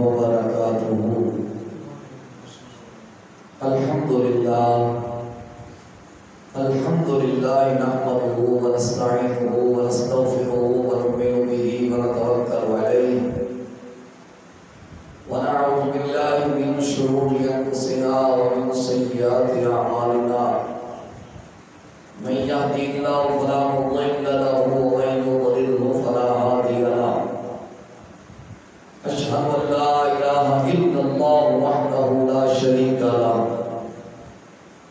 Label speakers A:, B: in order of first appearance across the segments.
A: وبركاته. الحمد لله نحمده ونستعينه ونستغفره ونؤمن به ونتوكل عليه ونعوذ بالله من شرور انفسنا ومن سيئات اعمالنا. من يهده الله فلا مضل له ومن يضلل فلا هادي له. أشهد أن لا إله إلا الله وحده لا شريك له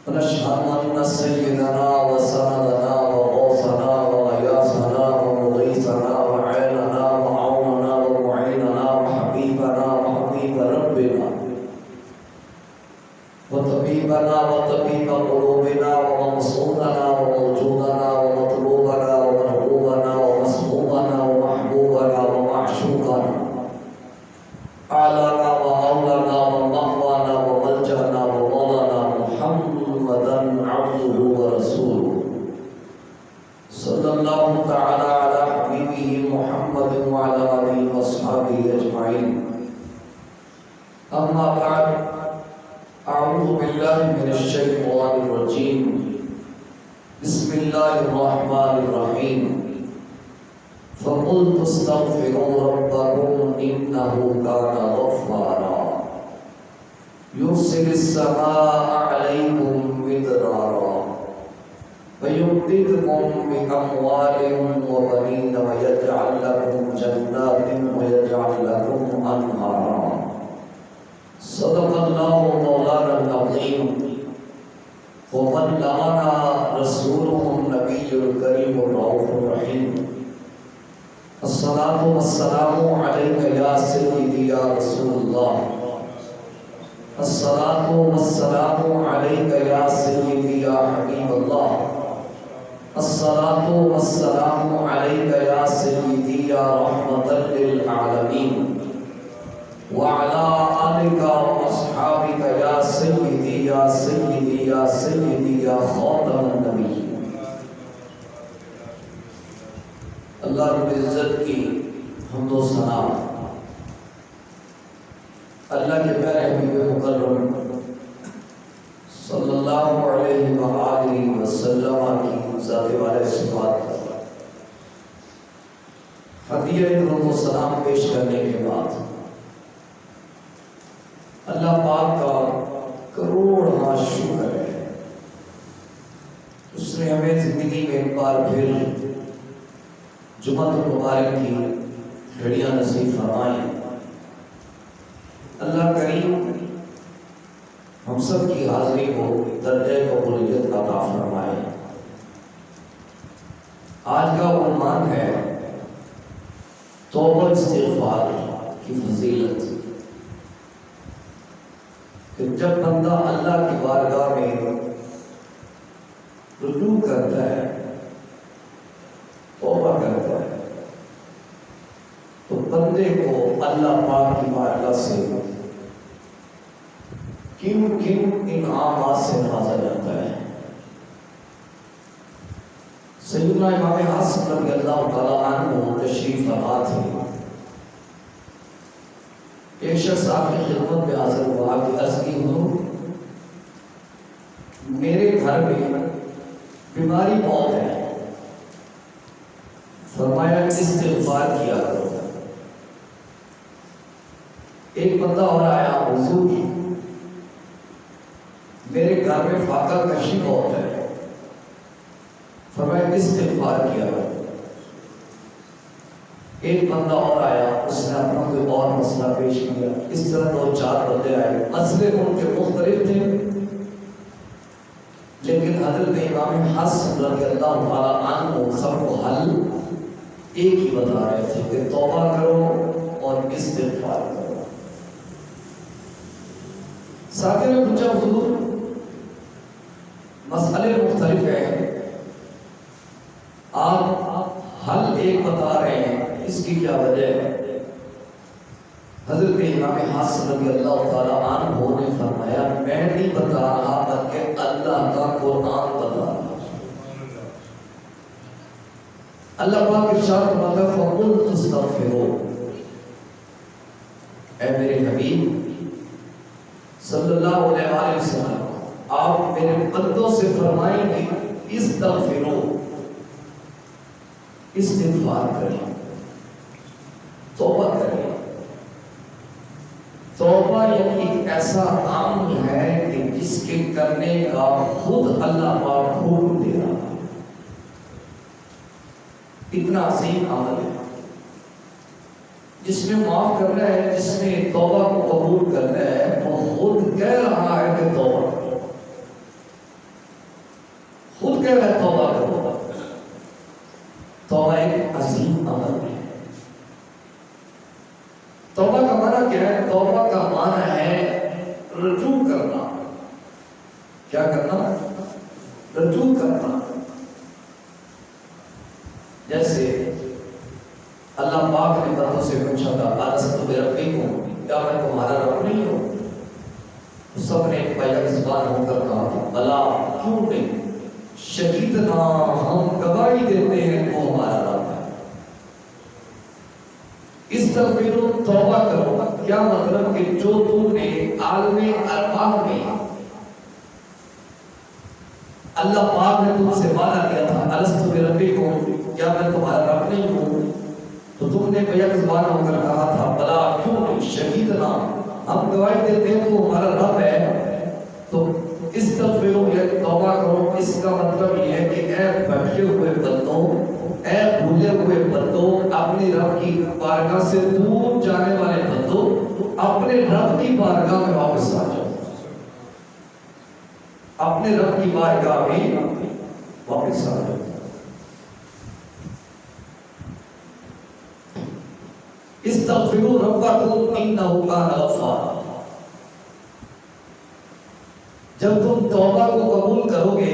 A: ونشهد أن سيدنا وسندنا وغوثنا وغياثنا ومغيثنا وعيننا وعوننا ومعيننا وحبيبنا وحبيب ربنا وطبيبنا وطبيب قلوبنا ومقصودنا وموجودنا ومطلوبنا ومرغوبنا ومسلوبنا ومحبوبنا ومعشوقنا أعلانا وأولانا ومأوانا وملجأنا ومولانا محمدا عبده ورسوله صلى الله تعالى على حبيبه محمد وعلى آله وأصحابه أجمعين. أما بعد، أعوذ بالله من الشيطان الرجيم. بسم الله الرحمن الرحيم. فقلت استغفروا ربكم إنه كان غفارا يرسل السماء عليكم مدرارا ويمددكم بأموال وبنين ويجعل لكم جنات ويجعل لكم أنهارا. صدق الله مولانا العظيم وبلغنا رسوله النبي الكريم الرؤوف الرحيم. الصلاة والسلام عليك يا سيدي يا رسول الله. الصلاة والسلام عليك يا سيدي يا حبيب الله. الصلاة والسلام عليك يا سيدي يا رحمة للعالمين وعلى آلك وأصحابك يا سيدي يا سيدي يا سيدي يا خاتم النبي. اللہ رب العزت کی حمد و ثنا اللہ کے پیارے حبیب مکرم صلی اللہ علیہ وآلہ وسلم کی ذات والے صفات ہدیہ درود و سلام پیش کرنے کے بعد اللہ پاک کا کروڑواں شکر ہے اس نے ہمیں زندگی میں ایک بار پھر جمعہ مبارک کی گھڑیاں نصیب فرمائیں. اللہ کریم ہم سب کی حاضری کو درجہ قبولیت کا عطا فرمائے. آج کا عنوان ہے توبہ استغفار کی فضیلت. کہ جب بندہ اللہ کی بارگاہ میں رجوع کرتا ہے، توبہ کرتا ہے، تو بندے کو اللہ پاک کی بارگاہ سے کن انعامات سے نوازا جاتا ہے. سیدنا امام حسن رضی اللہ تعالیٰ عنہ تشریف فرما تھے. ایک شخص آپ کی خدمت میں حاضر ہوا کہ عرض کی حضور میرے گھر میں بیماری بہت ہے، فرمایا استغفار کیا کرو. ایک بندہ اور آیا، حضور میرے گھر میں فاقہ کشی بہت ہے، فرمایا استغفار کیا کرو. ایک بندہ اور آیا، اس نے اپنا کوئی اور مسئلہ پیش کیا. اس طرح دو چار بندے آئے، مسئلے ان کے مختلف تھے، لیکن حضرت امام حسن رضی اللہ تعالیٰ عنہ سب کو حل ایک ہی بتا رہے تھے کہ توبہ کرو اور استغفار کرو. ساتھی نے پوچھا حضور مسئلے مختلف ہیں، آپ حل ایک بتا رہے ہیں، اس کی کیا وجہ ہے؟ حضرت امام حسن رضی اللہ تعالیٰ عنہ نے فرمایا میں نہیں بتا رہا بلکہ اللہ کا قرآن بتا رہا. اللہ پاک ارشاد فرماتا ہے فَقُلْتُ اسْتَغْفِرُوا اے میرے حبیب صلی اللہ علیہ وآلہ وسلم، آپ میرے بندوں سے فرمائیں گے استغفروا، استغفار کریں، توبہ کریں۔ توبہ یعنی ایک ایسا عمل ہے کہ جس کے کرنے کا خود اللہ پاک حکم دے رہا ہے، اتنا عظیم عمل ہے۔ جس نے معاف کرنا ہے، جس نے توبہ کو قبول کرنا ہے، وہ خود کہہ رہا ہے کہ توبہ کرو، خود کہہ رہا ہے توبہ کرو۔ توبہ ایک عظیم عمل ہے۔ توبہ کا معنی کیا ہے؟ توبہ کا معنی ہے رجوع کرنا۔ کیا کرنا؟ رجوع کرنا۔ جیسے اللہ پاک نے بندوں سے پوچھا تھا الست بربکم، کیا میں تمہارا رب نہیں ہوں؟ سب نے بیک زبان ہو کر کہا بلا، کیوں نہیں، شہیدنا، ہم گواہی دیتے ہیں وہ ہمارا رب ہے۔ استغفروا، توبہ کرو۔ کیا مطلب کہ جو تم نے عالم ارواح میں اللہ پاک نے تم سے وعدہ کیا تھا الست بربکم، کیا میں تمہارا رب نہیں ہوں، تو تم نے بیک زبان ہو کر کہا تھا بلا، کیوں نہیں، شہیدنا، ہم گواہی دیتے ہیں تو ہمارا رب ہے۔ تو استغفروا یا توبہ کرو، اس کا مطلب یہ ہے کہ اے بھٹکے ہوئے بندوں، اے بھولے ہوئے بندوں، اپنے رب کی بارگاہ سے دور جانے والے بندوں، اپنے رب کی بارگاہ میں واپس آ جاؤ، اپنے رب کی بارگاہ میں واپس آ جاؤ۔ استغفروا ربکم انہ کان غفارا۔ جب تم توبہ کو قبول کرو گے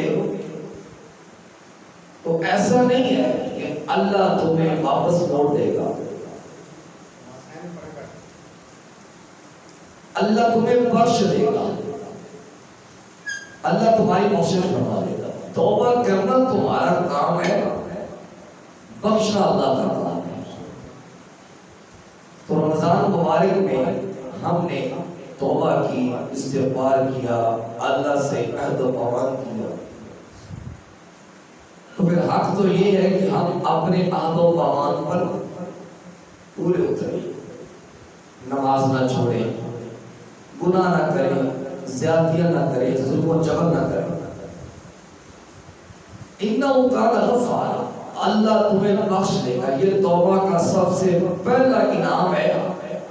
A: تو ایسا نہیں ہے کہ اللہ تمہیں واپس موڑ دے گا، اللہ تمہیں بخش دے گا، اللہ تمہاری بخشش فرما دے گا۔ توبہ کرنا تمہارا کام ہے، بخشنا اللہ کا کام ہے۔ تو رمضان مبارک میں ہم نے توبہ کی، استغفار کیا، اللہ سے عہد و پیمان کیا، تو پھر حق تو یہ ہے کہ ہم اپنے عہد و پیمان پر پورے اتریں، نماز نہ چھوڑیں، گناہ نہ کریں، زیادتیاں نہ کریں، ظلم و جبر نہ کریں۔ انہ کان غفارا، اللہ تمہیں بخش دے گا۔ یہ توبہ کا سب سے پہلا انعام ہے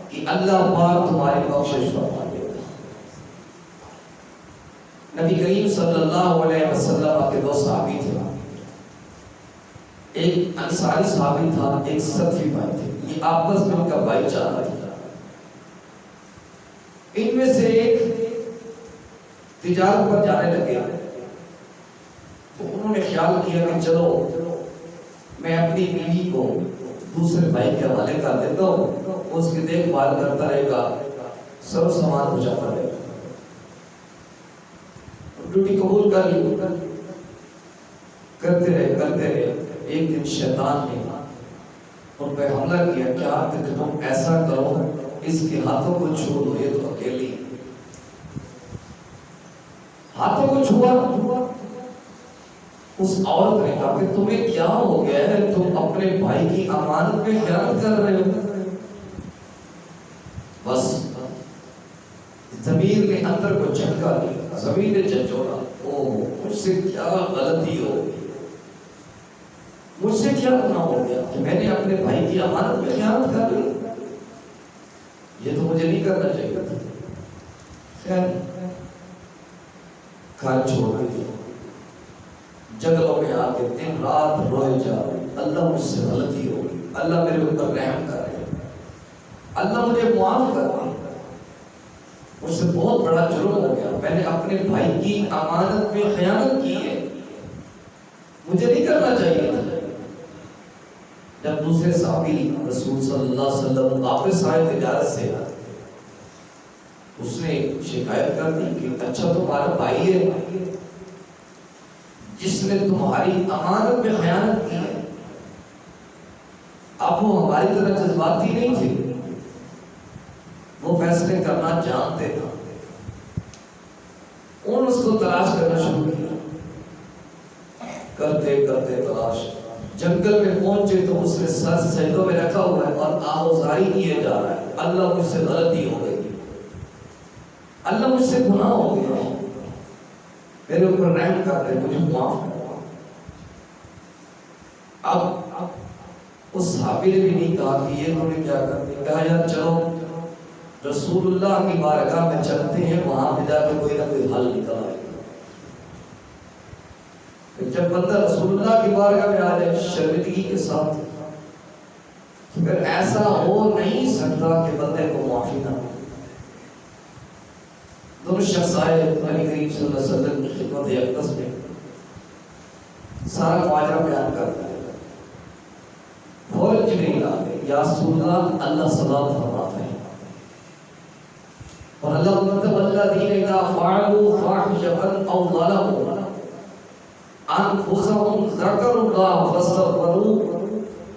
A: کہ اللہ پاک تمہاری بخشش فرما دے گا۔ نبی کریم صلی اللہ علیہ وسلم کے دو صحابی تھے، ایک انصاری صحابی تھا، ایک ثقفی بھائی تھے، یہ آپس میں ان کا بھائی چارہ تھا۔ ان میں سے ایک تجارت پر جانے لگے تو انہوں نے خیال کیا کہ چلو میں اپنی بیوی کو دوسرے بھائی کے حوالے کر دیتا ہوں، اس کی دیکھ بھال کرتا رہے گا، سر سامان ہو جاتا رہے گا۔ ڈیوٹی قبول کر لی، کرتے رہے۔ ایک دن شیطان نے ان پہ حملہ کیا، کیا کہ تم ایسا کرو اس کے ہاتھوں کو چھوڑ دو، یہ تو اکیلی، ہاتھوں کو چھوا۔ اس عورت نے کہا کہ تمہیں کیا ہو گیا ہے، تم اپنے بھائی کی امانت پہ خیانت کر رہے ہو۔ بس ضمیر نے اندر کو جھٹکا دیا، ضمیر نے جھنجھوڑا، اوہ مجھ سے کیا غلطی ہو گئی، مجھ سے کیا گناہ ہو گیا کہ میں نے اپنے بھائی کی امانت پہ خیانت کر لی، یہ تو مجھے نہیں کرنا چاہیے تھا۔ خیر گھر چھوڑ دیا، جنگلوں میں آ کے دن رات روئے جا رہے، اللہ مجھ سے غلطی ہو گئی، اللہ میرے اوپر رحم کر رہے، اللہ مجھے معاف کر دے، مجھ سے بہت بڑا جرم ہو گیا، میں نے اپنے بھائی کی امانت میں خیانت کی ہے، مجھے نہیں کرنا چاہیے تھا۔ جب دوسرے صحابی رسول صلی اللہ علیہ وسلم واپس آئے تجارت سے، اس نے شکایت کر دی کہ اچھا تمہارا بھائی ہے جس نے تمہاری امانت میں خیانت کی ہے، اب وہ ہماری طرح جذباتی نہیں تھے، وہ فیصلے کرنا جانتے تھے. انہوں نے اس کو تلاش کرنا شروع کیا. کرتے کرتے تلاش جنگل میں پہنچے تو اس نے سر سجدوں میں رکھا ہوا ہے اور آہوزاری کیے جا رہا ہے. اللہ مجھ سے غلطی ہو گئی، اللہ مجھ سے گناہ ہو گیا، میرے اوپر رحم کر دے، مجھے معاف کر. اب اس صحابی نے بھی نہیں کہا کہ یہ انہوں نے کیا کر دیا. کہا یار چلو رسول اللہ کی بارگاہ میں چلتے ہیں، وہاں پہ جا کے کوئی نہ کوئی حل نکل آئے گا. جب بندہ رسول اللہ کی بارگاہ میں آ جائے شرمندگی کے ساتھ، پھر ایسا ہو نہیں سکتا کہ بندے کو معافی نہ ہو. دونوں شخص آئے نبی کریم صلی اللہ علیہ وسلم کی خدمت اقدس میں، سارا ماجرا بیان کرتا ہے. فوراً جبریل آ گئے، یا رسول اللہ، اللہ سلام فرماتا ہے اور اللہ فرماتا ہے والذین اذا فعلوا فاحشۃ او ظلموا انفسهم ذکروا اللہ فاستغفروا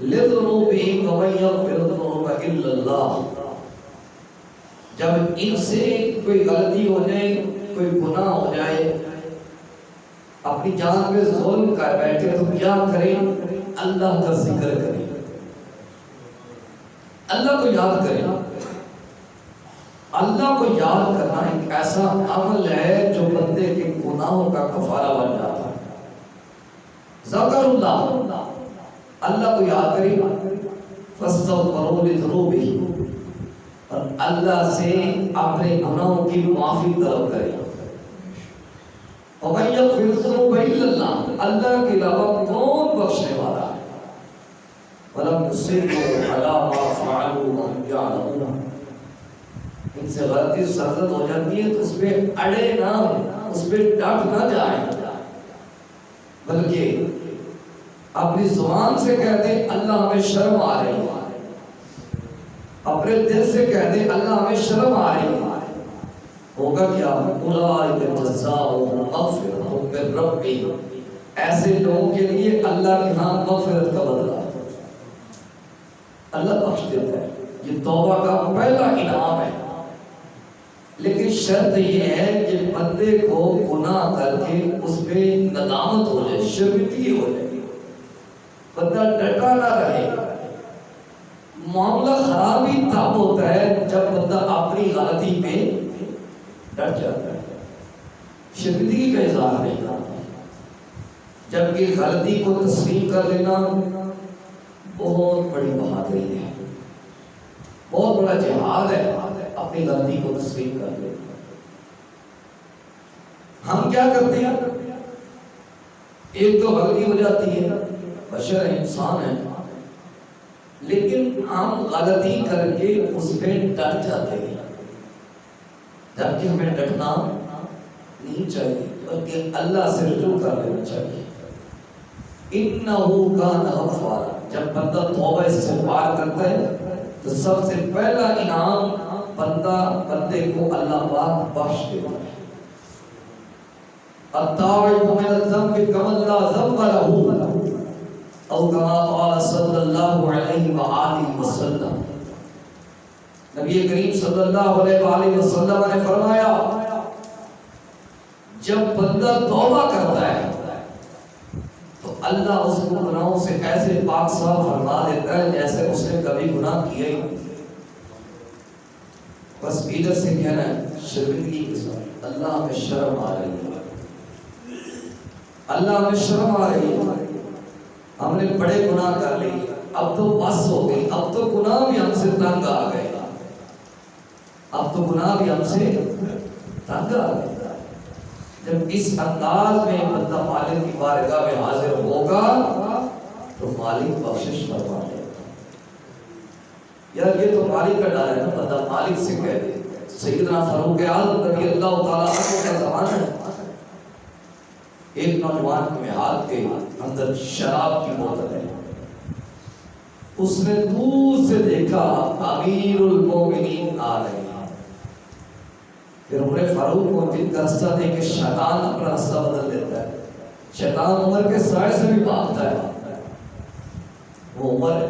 A: لذنوبهم ومن یغفر الذنوب الا اللہ. جب ان سے کوئی غلطی ہو جائے، کوئی گناہ ہو جائے، اپنی جان پہ ظلم کر بیٹھے تو کیا کریں؟ اللہ کا ذکر کریں، اللہ کو یاد کریں. اللہ کو یاد کرنا ایک ایسا عمل ہے جو بندے کے گناہوں کا کفارہ بن جاتا ہے. ذکر اللہ، اللہ کو یاد کریں. فاستغفروا لذنوبهم، اور اللہ سے اپنے گناہوں کی معافی طلب کریں. وَمَن يَغْفِرُ الذُّنُوبَ إِلَّا اللَّهُ، اللہ کے علاوہ کون بخشنے والا ہے. وَلَمْ يُصِرُّوا عَلَىٰ مَا فَعَلُوا وَهُمْ يَعْلَمُونَ. ان سے غلطی سرزد ہو جاتی ہے تو اس پہ اڑے نہ، اس پہ ڈٹ نہ جائیں، بلکہ اپنی زبان سے کہہ دیں اللہ ہمیں شرم آ رہی ہے، اپنے دل سے کہہ دیں اللہ ہمیں شرم آ رہی ہے. ہوگا کیا؟ اولئک جزاؤہم مغفرۃ من ربہم، ایسے لوگوں کے لیے اللہ کے ہاں مغفرت کا بدلہ ہے، اللہ بخش دیتا ہے. یہ توبہ کا پہلا انعام ہے. لیکن شرط یہ ہے کہ بندے کو گناہ کر کے اس پہ ندامت ہو جائے، شرمندگی ہو جائے، بندہ ڈٹا نہ رہے. معاملہ خراب ہی تب ہوتا ہے جب بندہ اپنی غلطی پہ ڈٹ جاتا ہے، شرمندگی کا اظہار نہیں کرتا. جبکہ غلطی کو تسلیم کر لینا بہت بڑی بہادری ہے، بہت بڑا جہاد ہے اپنی غلطی کو تسلیم کر لینا. ہم کیا کرتے ہیں؟ ایک تو غلطی ہو جاتی ہے، بشر ہے، انسان ہے، لیکن ہم غلطی کر کے اس پہ ڈٹ جاتے ہیں. جبکہ ہمیں ڈٹنا نہیں چاہیے، بلکہ اللہ سے رجوع کر لینا چاہیے. اِنَّهُ كَانَ غَفَّارًا. جب بندہ توبہ استغفار کرتا ہے تو سب سے پہلا انعام بندے کو اللہ پاک بخش دیتا ہے. التائب من الذنب كمن لا ذنب له، او كما قال صلی اللہ علیہ وآلہ وسلم. نبی کریم صلی اللہ علیہ وآلہ وسلم نے فرمایا جب بندہ توبہ کرتا ہے تو اللہ اس کو گناہوں سے ایسے پاک صاف فرما دیتا ہے جیسے اس نے کبھی گناہ کیا ہی نہیں. بس ادھر سے کہنا ہے شرمندگی کے ساتھ اللہ ہمیں شرم آ رہی ہے، اللہ ہمیں شرم آ رہی ہے، ہم نے بڑے گناہ کر لی، اب تو بس ہو گئی، اب تو گناہ بھی ہم سے تنگ آ گئے، اب تو گناہ بھی ہم سے تنگ آ گئے. جب اس انداز میں بندہ مالک کی بارگاہ میں حاضر ہوگا تو مالک بخشش فرما دے گا. یار یہ تو مالک کا ڈر ہے نا، بندہ مالک سے کہہ دے. سیدنا فاروق اعظم رضی اللہ تعالیٰ عنہ کا زمانہ ہے، ایک نوجوان کے ہاتھ کے اندر شراب کی بوتل ہے. اس نے دور سے دیکھا امیر المومنین آ رہے ہیں. پھر عمر فاروق کو دن کا راستہ دے کے شیطان اپنا راستہ بدل دیتا ہے. شیطان عمر کے سائے سے بھی بھاگتا ہے. وہ عمر ہے،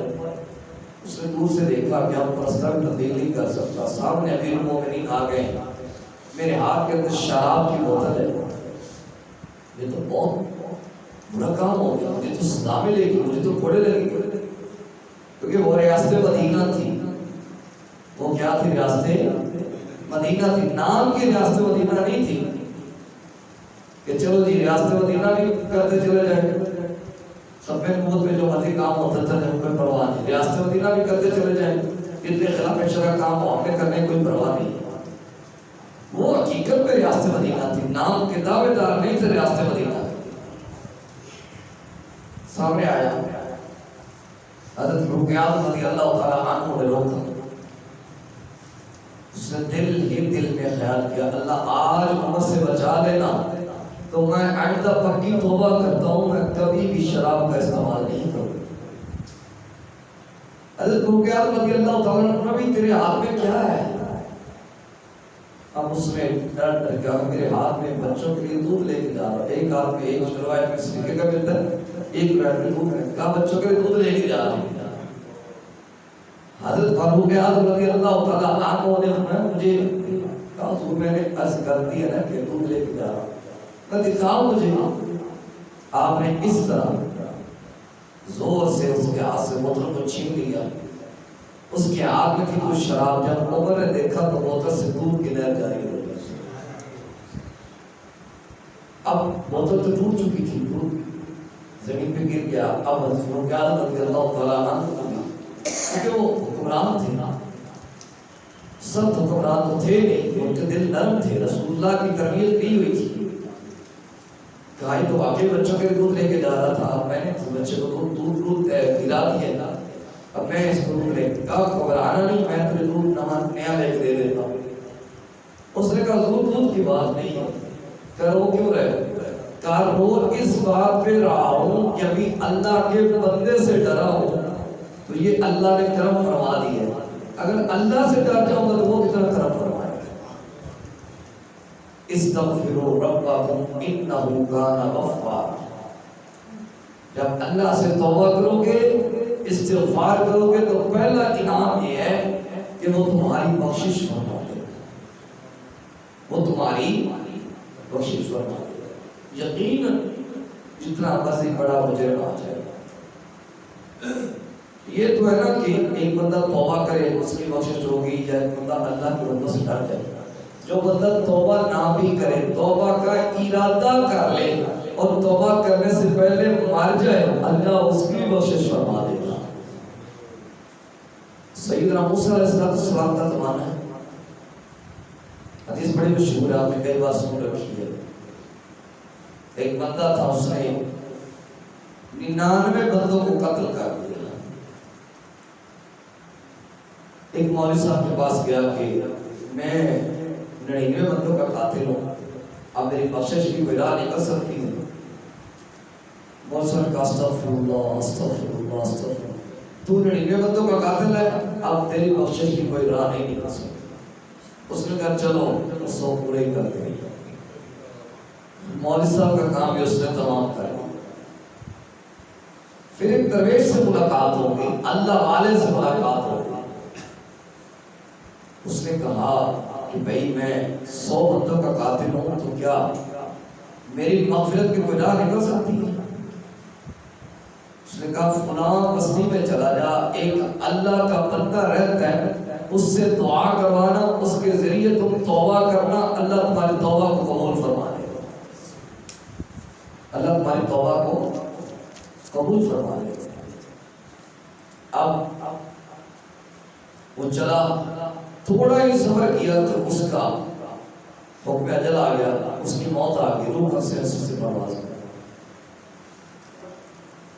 A: اس نے دور سے دیکھا کہ ہم پرستہ بھی تبدیل نہیں کر سکتا. سامنے امیر المومنین آ گئے, میرے ہاتھ کے اندر شراب کی بوتل ہے. یہ تو بہت برا کام ہو گیا, مجھے تو سزا ملے گی, مجھے تو کوڑے لگے گی, کیونکہ وہ ریاست مدینہ تھی. وہ کیا تھی؟ ریاست مدینہ تھی. نام کی ریاست مدینہ نہیں تھی کہ چلو جی ریاست مدینہ بھی کرتے چلے جائیں, سب میں نبوت میں جو مرضی کام ہوتا تھا ہم کو پرواہ نہیں, ریاست مدینہ بھی کرتے چلے جائیں, اتنے خلاف شرع کام ہو ہم نے کرنے کی کوئی پرواہ نہیں. وہ حقیقت میں ریاست مدینہ تھی, نام کے دعوے دار نہیں تھے ریاست مدینہ. سامنے آیا حضرت رقیہ رضی اللہ تعالیٰ عنہ نے روکا. اس نے دل میں خیال کیا اللہ آج عمر سے بچا لینا تو میں آئندہ پکی توبہ کرتا ہوں, میں کبھی بھی شراب کا استعمال نہیں کروں. حضرت رقیہ رضی اللہ تعالیٰ عنہ نبی تیرے ہاتھ میں کیا ہے؟ اب اس نے ڈر کیا میرے ہاتھ میں بچوں کے لیے دودھ لے کے جا رہا, ایک ہاتھ میں ایک روایت میں سرکے کا ملتا ہے, ایک روایت میں دودھ ہے, کہا بچوں کے لیے دودھ لے کے جا رہا ہوں. حضرت فاروق اعظم رضی اللہ تعالیٰ عنہ نے فرمایا مجھے کہا حضور میں نے عرض کر دی ہے نا کہ دودھ لے کے جا رہا ہوں, کہ دکھاؤ مجھے. آپ نے اس طرح زور سے اس کے ہاتھ سے بوتل کو چھین لیا. اس کے ہاتھ میں تھی کچھ شراب, جب عمر نے دیکھا تو بوتل سے دودھ کی نہر جاری ہو گئی. اب بوتل تو ٹوٹ چکی تھی, دودھ زمین پہ گر گیا. اب حضرت فاروق اعظم رضی اللہ تعالیٰ عنہ کیونکہ وہ حکمران تھے نا, سب حکمران تو تھے نہیں, ان کے دل نرم تھے, رسول اللہ کی تربیت دی ہوئی تھی. کہا تو واقعی بچوں کے دودھ لے کے جا رہا تھا, میں نے بچے کو دودھ گرا دیا نا, اب میں اس کو دودھ لے کے کہا گھبرانا نہیں, میں تجھے دودھ نیا لے کے دے دیتا ہوں. اس نے کہا دودھ کی بات نہیں ہے. کہ رو کیوں رہے؟ کہا رو اس بات پہ رہا ہوں کہ ابھی اللہ کے بندے سے ڈرا ہوں تو یہ اللہ نے کرم فرما دی ہے. اگر اللہ سے ڈر جاؤں گا تو وہ کتنا کرم فرمائے. استغفروا ربکم انہ کان غفارا. جب اللہ سے توبہ کرو گے, استغفار کرو گے, تو پہلا انعام یہ ہے کہ وہ تمہاری بخشش فرما دے گا, وہ تمہاری بخشش فرما دے گا. یقیناً جتنا مرضی بڑا مجرم آ جائے گا. یہ تو ہے نا کہ ایک بندہ توبہ کرے اس کی بخشش ہوگی, یا ایک بندہ اللہ کے بندوں سے ڈر جائے. جو بندہ توبہ نہ بھی کرے, توبہ کا ارادہ کر لے اور توبہ کرنے سے پہلے مر جائے, اللہ اس کی بخشش فرما دے گا. سیدنا موسیٰ علیہ السلام کا زمانہ ہے, حدیث بڑی مشہور ہے, آپ نے کئی بار سن رکھی ہے. ایک بندہ تھا, اس نے 99 بندوں کو قتل کر دیا. ایک مولوی صاحب کے پاس گیا کہ میں 99 بندوں کا قاتل ہوں, اب میری بخشش کی کوئی راہ نکل سکتی ہے؟ مولوی صاحب کا استغفر اللہ استغفر اللہ استغفر اللہ, تو 99 بندوں کا قاتل ہے, اب تیری بخشش کی کوئی راہ نہیں نکل سکتی. اس نے کہا چلو 100 پورے کر دیں. مولوی صاحب کا کام بھی اس نے تمام کر دیا. پھر ایک درویش سے ملاقات ہوگی, اللہ والے سے ملاقات ہوگی. اس نے کہا کہ بھئی میں 100 بندوں کا قاتل ہوں, تو کیا میری مغفرت کی کوئی راہ نکل سکتی ہے؟ اس نے کہا فلاں بستی میں چلا جا, ایک اللہ کا بندہ رہتا ہے, اس سے دعا کروانا, اس کے ذریعے تم توبہ کرنا, اللہ تمہاری توبہ کو قبول فرما دے گا. اللہ تمہاری توبہ کو قبول فرما دے گا. اب وہ چلا, تھوڑا ہی سفر کیا تو اس کا حکم اجل آ گیا, اس کی موت آ گئی, روح سے پرواز.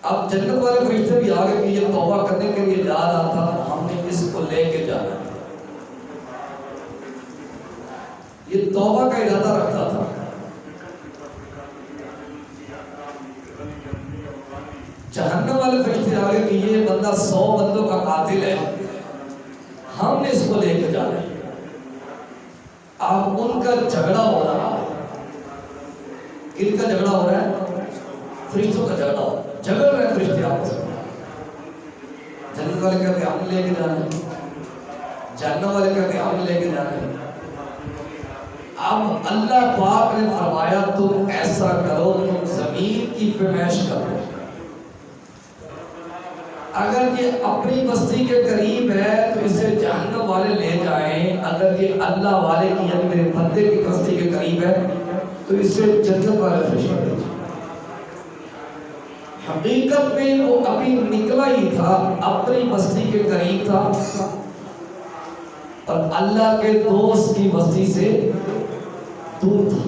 A: اب جنت والے فرشتے بھی آ گئے کہ یہ توبہ کرنے کے لیے جا رہا تھا, ہم نے اس کو لے کے جانا ہے. یہ توبہ کا ارادہ رکھتا تھا. جہنم والے فرشتے آ گئے کہ یہ بندہ 100 بندوں کا قاتل ہے, ہم نے اس کو لے کے جانا ہے. اب ان کا جھگڑا ہو رہا ہے. کن کا جھگڑا ہو رہا ہے؟ فرشتوں کا جھگڑا ہو رہا ہے. جھگڑ رہے فرشتے آپس میں. جنت والے کہتے ہیں ہم نے لے کے جانا ہے، جہنم والے کہتے ہیں ہم نے لے کے جانا ہے۔ اب اللہ پاک نے فرمایا تم ایسا کرو، تم زمین کی پیمائش کرو، اگر یہ اپنی بستی کے قریب ہے تو اسے جہنم والے لے جائیں، اگر یہ اللہ والے کی یعنی میرے بندے کی بستی کے قریب ہے تو اسے جنت والے فرشتے لے جائیں۔ حقیقت میں وہ ابھی نکلا ہی تھا، اپنی بستی کے قریب تھا اور اللہ کے دوست کی بستی سے دور تھا۔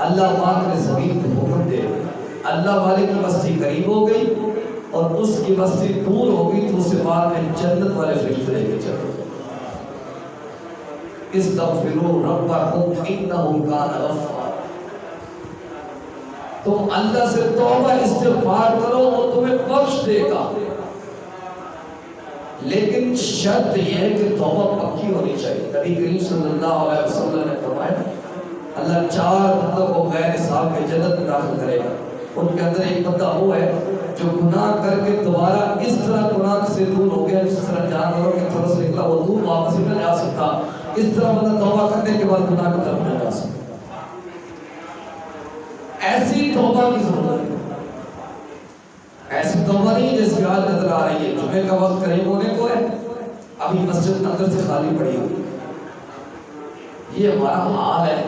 A: اللہ پاک نے زمین کو حکم دے اللہ والے کی بستی قریب ہو گئی اور اس کی بستی دور ہو گئی، تو اسے بعد میں جنت والے فرشتے لے کے چلو۔ استغفروا ربکم انہ کان غفارا، تم اللہ سے توبہ استغفار کرو وہ تمہیں بخش دے گا، لیکن شرط یہ ہے کہ توبہ پکی ہونی چاہیے۔ نبی کریم صلی اللہ علیہ وسلم نے فرمایا اللہ 4 بندوں کو غیر حساب کے جنت میں داخل کرے گا، ان کے اندر ایک بندہ وہ ہے جو گناہ کر کے دوبارہ اس طرح گناہ سے دور ہو گیا جس طرح جانوروں کے تھرس نکلا وہ دور واپس نہ جا سکتا، اس طرح بندہ توبہ کرنے کے بعد گناہ کی طرف نہ جا سکتا۔ ایسی توبہ کی ضرورت ہے، ایسی توبہ نہیں جیسے آج نظر آ رہی ہے۔ جمعے کا وقت قریب ہونے کو ہے، ابھی مسجد اندر سے خالی پڑی ہوئی، یہ ہمارا حال ہے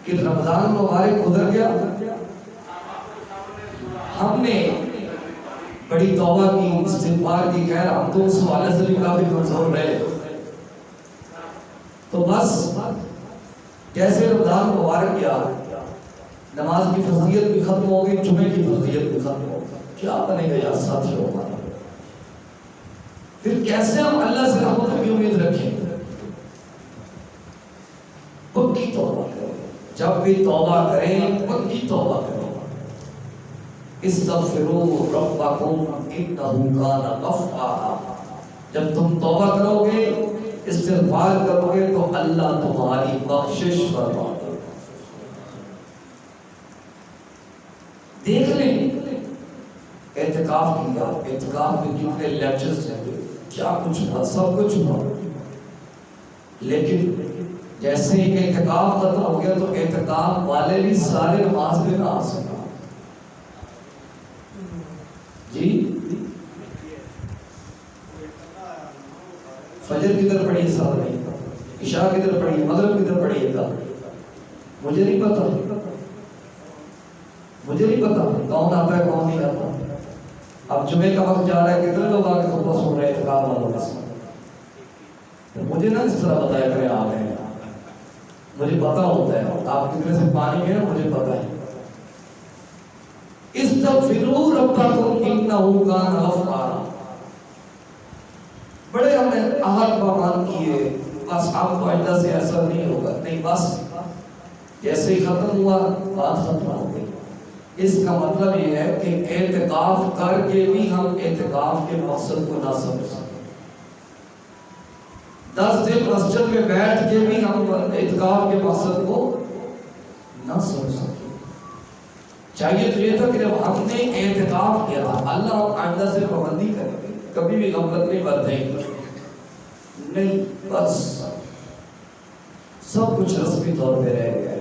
A: کہ رمضان مبارک گزر گیا، ہم نے بڑی توبہ کی، استغفار کی، خیر ہم تو اس حوالے سے بھی کافی کمزور رہے، تو بس جیسے رمضان مبارک گیا نماز کی فضیلت بھی ختم ہو گئی، جمعے کی فضیلت بھی ختم ہو گئی، کیا بنے گا یار ساتھیوں ہمارا؟ پھر کیسے ہم اللہ سے رحمت کی امید رکھیں؟ پکی توبہ کریں، جب بھی توبہ کریں پکی توبہ کریں۔ استغفروا ربکم انہ کان غفارا، جب تم توبہ کرو گے استغفار کرو گے تو اللہ تمہاری بخشش فرمائے گا۔ دیکھ لیں اعتکاف کیا، اعتکاف میں کتنے لیکچرز ہیں، کیا کچھ ہوا، سب کچھ ہوا، لیکن جیسے ہی اعتکاف ختم ہو گیا تو اعتکاف والے بھی سارے نماز میں نہ آ سکا۔ جی فجر کدھر پڑھی ہے صاحب نہیں، عشاء کدھر پڑھی ہے، مغرب کدھر پڑھی ہے، مجھے نہیں پتا، مجھے نہیں پتا کون آتا ہے کون نہیں آتا۔ اب جمعے کا وقت جا رہا ہے، کتنے لوگ آ کے خطبہ سن رہے ہیں اعتکاف والوں کے ساتھ، مجھے نہ اس طرح بتایا کریں آپ ہیں، مجھے پتا ہوتا ہے آپ کتنے سے پانی میں مجھے پتا ہے۔ استغفروا ربکم انہ کان غفارا، بڑے ہم نے عہد پابند کیے، بس اب تو آئندہ سے ایسا نہیں ہوگا، نہیں بس جیسے ہی ختم ہوا بات ختم ہو گئی۔ اس کا مطلب یہ ہے کہ اعتکاف کر کے بھی ہم اعتکاف کے مقصد کو نہ سمجھ سکتے، 10 دن مسجد میں بیٹھ کے بھی ہم اعتکاف کے مقصد کو نہ سمجھ سکتے۔ چاہیے تو یہ تھا کہ جب ہم نے اعتکاف کیا تھا اللہ ہم آئندہ سے پابندی کریں گے، کبھی بھی غفلت نہیں برتیں گے، نہیں بس سب کچھ رسمی طور پہ رہ گیا،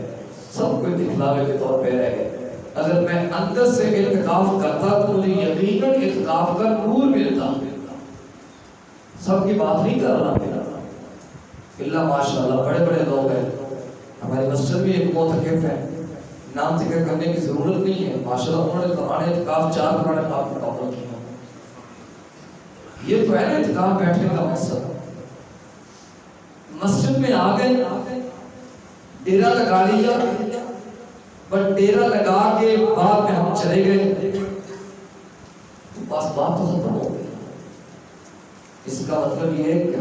A: سب کچھ دکھلاوے کے طور پہ رہ گیا۔ اگر میں اندر سے اعتکاف کرتا تو مجھے یقیناً اعتکاف کا نور ملتا۔ سب کی بات نہیں کر رہا میرا، اللہ ماشاءاللہ بڑے بڑے لوگ ہیں، ہماری مسجد بھی ایک معتکف ہے، نام ذکر کرنے کی ضرورت نہیں ہے، ماشاءاللہ انہوں نے قرآن اعتکاف 4 قرآن اعتکاف مکمل کیا۔ یہ تو ہے نا اعتکاف بیٹھنے کا مقصد۔ مسجد میں آ گئے، ڈیرا لگا لیا، بٹ ڈیرا لگا کے بعد میں ہم چلے گئے، بس بات تو ختم ہو گئی۔ اس کا مطلب یہ ہے کہ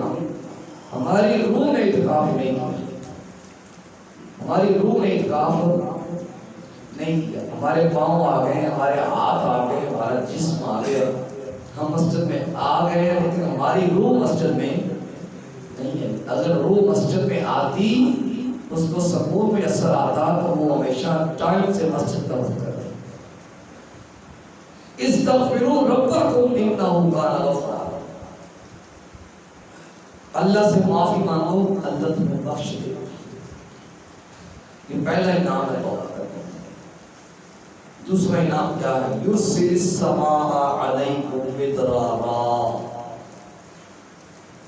A: ہماری روح نے اعتکاف نہیں کیا، ہماری روح نے اعتکاف نہیں کیا، ہمارے پاؤں آ گئے، ہمارے ہاتھ آ گئے، ہمارا جسم آ گیا، ہم مسجد میں آ گئے، لیکن ہماری روح مسجد میں نہیں ہے۔ اگر روح مسجد میں آتی اس کو سکون میں اثر آتا تو وہ ہمیشہ ٹائم سے مسجد کا وقت کرتے۔ استغفروا ربکم ربکم انہ کان غفارا، اللہ سے معافی مانگو، اللہ تمہیں بخش دے گا۔ یہ پہلا انعام ہے توبہ کرنے کا۔ دوسرا انعام کیا ہے؟ یرسل السماء علیکم مدرارا،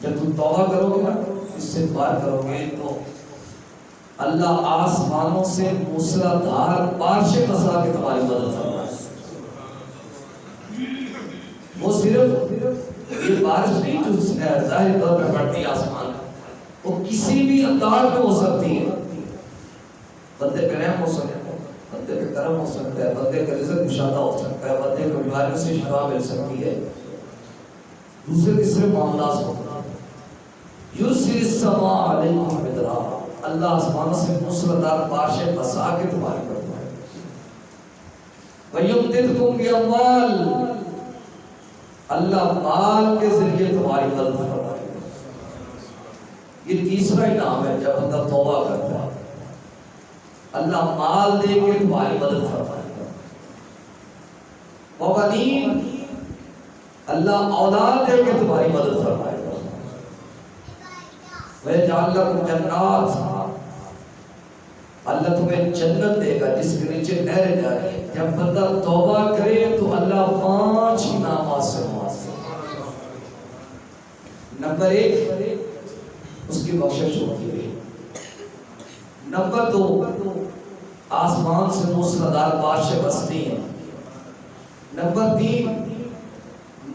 A: جب تم توبہ کرو گے نا، استغفار کرو گے، تو اللہ آسمانوں سے موسلادھار بارشیں برسا کے تمہاری مدد فرمائے۔ وہ صرف یہ بارش نہیں جو ظاہر طور پہ پڑتی ہے آسمان، وہ کسی بھی انداز میں ہو سکتی ہے۔ بندے پہ رحم ہو سکتا ہے، بندے پہ کرم ہو سکتا ہے، بندے کا رزق مشاہدہ ہو سکتا ہے، بندے کو بیماریوں سے شفا مل سکتی ہے، دوسرے تیسرے معاملات ہوتا ہے۔ یرسل السماء علیکم مدرارا، اللہ آسمانوں سے موسلادھار بارشیں برسا کے تمہاری مدد فرمائے۔ وَيُمْدِدْكُمْ بِأَمْوَالٍ، اللہ مال کے ذریعے تمہاری مدد فرمائے گا۔ یہ تیسرا انعام ہے جب بندہ توبہ کرتا ہے، اللہ مال دے کے تمہاری مدد فرمائے گا۔ وَبَنِينَ، اللہ اولاد دے کے تمہاری مدد فرمائے گا۔ وَيَجْعَلْ لَكُمْ جَنَّاتٍ، اللہ تمہیں جنت دے گا جس کے نیچے نہریں جا رہی ہیں۔ جب بندہ توبہ کرے تو اللہ 5 انعامات سے نوازے۔ نمبر 1 اس کی بخشش ہوتی ہے۔ نمبر 2 آسمان سے موسلادھار بارشیں برستی ہیں۔ نمبر 3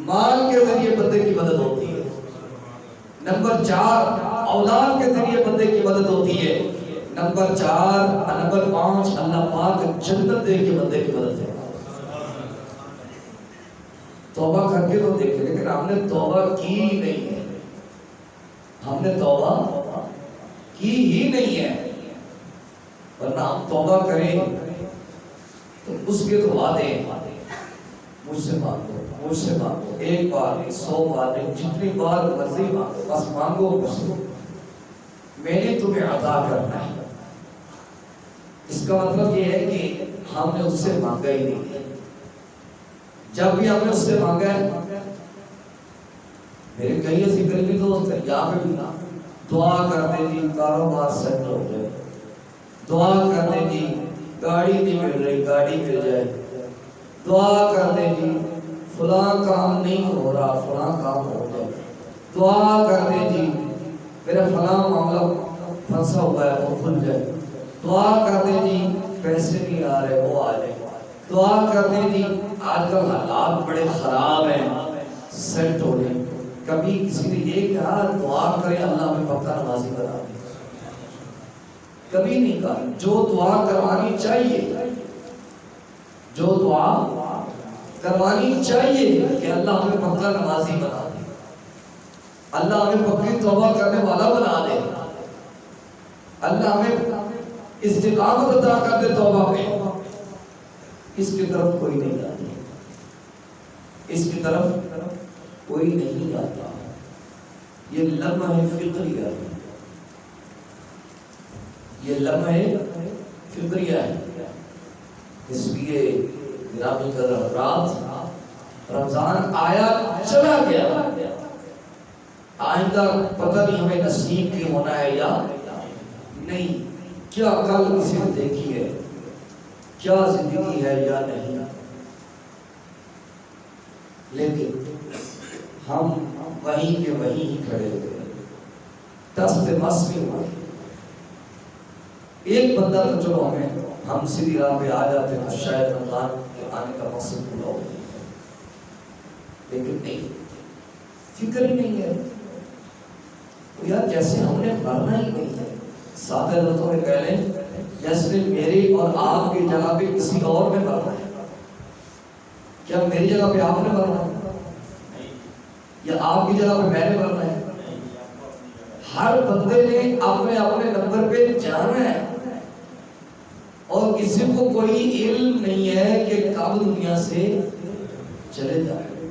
A: مال کے ذریعے بندے کی مدد ہوتی ہے۔ نمبر 4 اولاد کے ذریعے بندے کی مدد ہوتی ہے۔ نمبر 5 اللہ پاک جنت دے کے بندے کی مدد ہے۔ توبہ کر کے تو دیکھیں، لیکن ہم نے توبہ کی ہی نہیں ہے، ہم نے توبہ کی ہی نہیں ہے، ورنہ ہم توبہ کریں تو اس کے تو وعدے ہیں، مجھ سے مانگو، مجھ سے مانگو، 1 بار نہیں، 100 بار نہیں، جتنی بار مرضی مانگو، بس مانگو مجھ سے، میں نے تمہیں عطا کرنا ہے۔ اس کا مطلب یہ ہے کہ ہم نے اس سے مانگا ہی نہیں ہے۔ جب بھی ہم نے اس سے مانگا ہے، میرے کئی ایسی قریبی دوست ہیں یہاں پہ بھی دعا کرتے جی کاروبار سیٹ ہو جائے، دعا کرتے جی گاڑی نہیں مل رہی گاڑی مل جائے، دعا کرتے جی فلاں کام نہیں ہو رہا فلاں کام ہو جائے، دعا کرتے جی میرا فلاں معاملہ پھنسا ہوا ہے وہ کھل جائے، دعا کرتے جی پیسے نہیں آ رہے وہ آ جائے، دعا کرتے جی آج کل حالات بڑے خراب ہیں سیٹ ہو جائے۔ کبھی کسی نے یہ کہا دعا کرے اللہ ہمیں پکا نمازی بنا دے؟ کبھی نہیں کہا۔ جو دعا کروانی چاہیے، جو دعا کروانی چاہیے کہ اللہ ہمیں پکا نمازی بنا دے، اللہ ہمیں پکی توبہ کرنے والا بنا دے، اللہ ہمیں استقامت عطا کر دے توبہ پہ، اس کی طرف کوئی نہیں جاتا، اس کی طرف کوئی نہیں جاتا۔ یہ لمحہ فکری ہے، یہ لمحہ فکریہ ہے۔ اس لیے گرامی قدر رات رمضان آیا چلا گیا، آئندہ پتہ نہیں ہمیں نصیب کی ہونا ہے یا نہیں، کیا کل کسی نے دیکھی ہے، کیا زندگی ہے یا نہیں، لیکن ہم وہیں کے وہیں ہی کھڑے ہوئے، دست مس نہیں ہوئے۔ ایک بندہ تو چلو ہم سیدھی راہ پہ آ جاتے تو شاید رمضان کے آنے کا مقصد پورا ہو، لیکن نہیں، فکر ہی نہیں ہے یار، جیسے ہم نے مرنا ہی نہیں ہے۔ سادہ لفظوں میں کہہ لیں جیسے میری اور آپ کی جگہ پہ کسی اور نے مرنا ہے، کیا میری جگہ پہ آپ نے مرنا ہے یا آپ کی جگہ پہ میں نے مرنا ہے؟ ہر بندے نے اپنے اپنے نمبر پہ جانا ہے، اور کسی کو کوئی علم نہیں ہے کہ کب دنیا سے چلے جائے،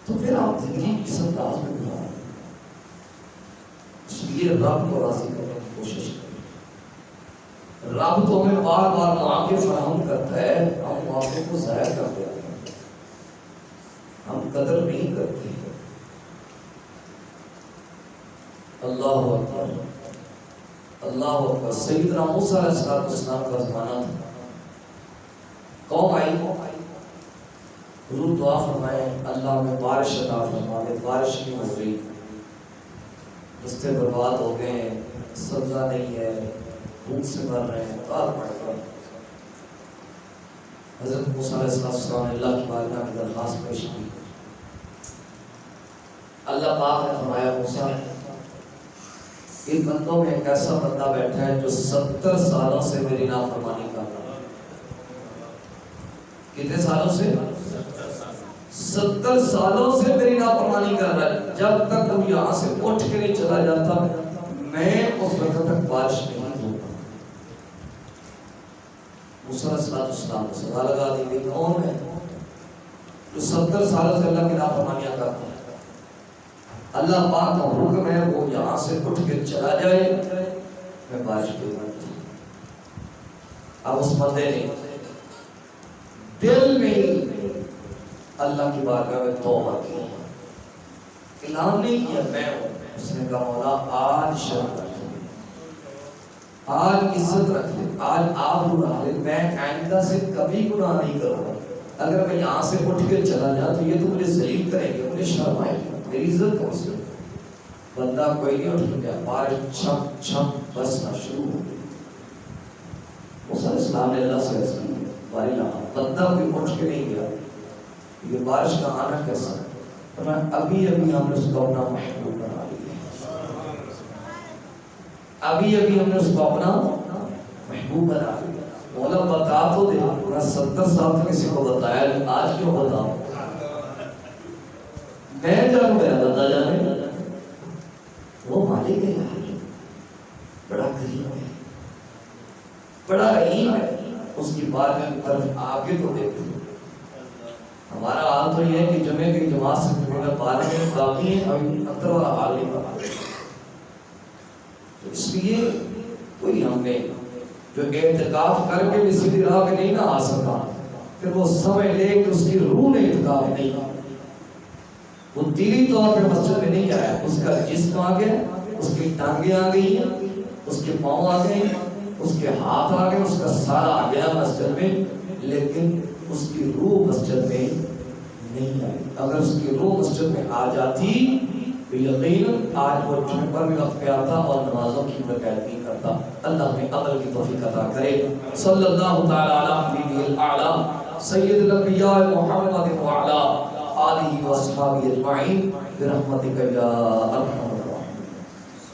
A: تو پھر آپ زندگی کس انداز میں گزاریں؟ اس لیے رب کو راضی کرنے کی کوشش کریں۔ رب تو ہمیں بار بار مواقع فراہم کرتا ہے، ہم مواقع کو ضائع کر دیتے ہیں۔ ہم قدر نہیں کرتے. اللہ اکبر اللہ اکبر. سیدنا موسیٰ علیہ السلام کا زمانہ تھا. قوم آئی, حضور دعا فرمائے اللہ میں بارش عطا فرما دے. بارش نہیں ہو رہی, رستے برباد ہو گئے ہیں, سبزہ نہیں ہے, بھوک سے مر رہے ہیں. حضرت موسیٰ علیہ السلام نے اللہ کی بارگاہ میں درخواست پیش کی. اللہ پاک نے فرمایا موسیٰ ان بندوں میں ایک ایسا بندہ بیٹھا ہے جو 70 سالوں سے میری نافرمانی کر رہا ہے. کتنے سالوں سے؟ 70 سالوں سے میری نافرمانی کر رہا ہے. جب تک وہ یہاں سے اٹھ کے نہیں چلا جاتا میں اس وقت تک بارش نہیں ہوتا. موسیٰ علیہ السلام کو سزا لگا دی گئی. کون ہے جو 70 سالوں سے اللہ کی نافرمانیاں کرتا ہے؟ اللہ پاک کا حکم ہے وہ یہاں سے اٹھ کے چلا جائے, میں بارش پہ بنتی. اب اس بندے نے دل میں اللہ کی بارگاہ میں توبہ کی, اعلان نہیں کیا میں ہوں. اس نے کہا مولا آج شرم رکھ لے, آج عزت رکھ لے, آج آبرو رکھ لے, میں آئندہ سے کبھی گناہ نہیں کروں گا. اگر میں یہاں سے اٹھ کے چلا جاؤں تو یہ تو مجھے ذلیل کریں گے, مجھے شرم آئے گی, میری عزت کون سی. بندہ کوئی نہیں اٹھ گیا, بارش چھم چھم برسنا شروع ہو گئی. موسیٰ علیہ السلام نے اللہ سے عرض کی باری لہا, بندہ کوئی اٹھ کے نہیں گیا, یہ بارش کا آنا کیسا ہے؟ ابھی ابھی ہم نے اس کو اپنا محبوب بنا لیا, ابھی ابھی ہم نے اس کو اپنا محبوب بنا لیا. مولا بتا تو دے, میں 70 سال تک کسی کو بتایا نہیں, آج کیوں بتاؤں؟ میں جب گیا بتا جانے وہ مالک ہے یار, بڑا کریم ہے, بڑا رحیم ہے. اس کی بات کی طرف آگے تو دیکھو. ہمارا حال تو یہ ہے کہ جمعے کی جماعت سے میرا بارے میں باقی ہے, ابھی اندر والا حال نہیں پتا. تو اس لیے کوئی ہم نے جو اعتکاف کر کے بھی سیدھی راہ پہ نہیں نہ آ سکا, پھر وہ سمجھ لے کہ اس کی روح نے اعتکاف نہیں, وہ دلی طور پہ مسجد میں نہیں آیا. اس کا جسم آ گیا, اس کی ٹانگیں آ گئی ہیں, اس کے پاؤں آ گئے, اس کے ہاتھ آ گئے, اس کا سارا آ گیا مسجد میں, لیکن اس کی روح مسجد میں نہیں آئی. اگر اس کی روح مسجد میں آ جاتی تو یقیناً آج وہ جمعے پر بھی وقت پہ آتا اور نمازوں کی باقاعدگی کرتا. اللہ ہمیں عمل کی توفیق عطا کرے. صلی اللہ تعالی علی نبی الاعلی سید الانبیاء محمد وعلی آلہ و اصحابہ اجمعین برحمتک یا ارحم